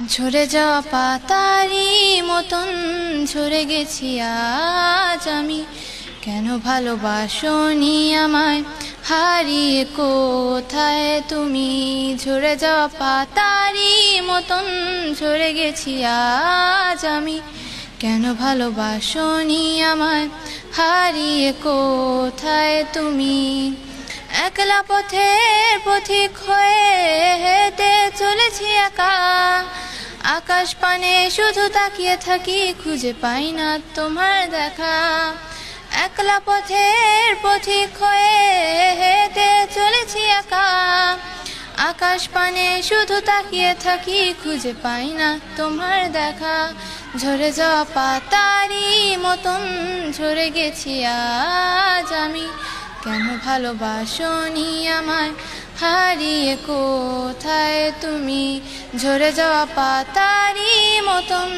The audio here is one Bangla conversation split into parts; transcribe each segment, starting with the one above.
ঝরে যাওয়া পাতারই মতন ঝরে গেছি আজ আমি। কেন ভালোবাসোনি আমায়, হারিয়ে কোথায় তুমি? ঝরে যাওয়া পাতারই মতন ঝরে গেছি আজ আমি। কেন ভালোবাসোনি আমায়, হারিয়ে কোথায় তুমি? একলা পথের পথিক হয়ে হেঁটে চলেছি একা, আকাশ পানে শুধু তাকিয়ে থাকি, খুঁজে পাই না তোমার দেখা। একলা পথের পথিক হয়ে হেঁটে চলেছি একা, আকাশ পানে শুধু তাকিয়ে থাকি, খুঁজে পাই না তোমার দেখা। ঝরে যাওয়া পাতারই মতন ঝরে গেছি আজ আমি। কেন ভালোবাসোনি আমায়, হারিয়ে কোথায় তুমি? ঝরে যাওয়া পাতারই মতন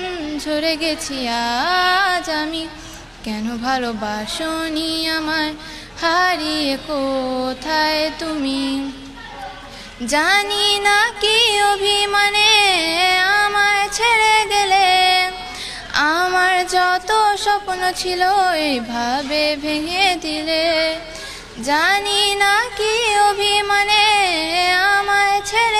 ঝরে গেছি আজ আমি। কেন ভালোবাসোনি আমায়, হারিয়ে কোথায় তুমি? জানি না কি অভিমানে আমায় ছেড়ে গেলে, আমার যত স্বপ্ন ছিল এইভাবে ভেঙে দিলে। জানি না কি অভিমানে আমায় ছেড়ে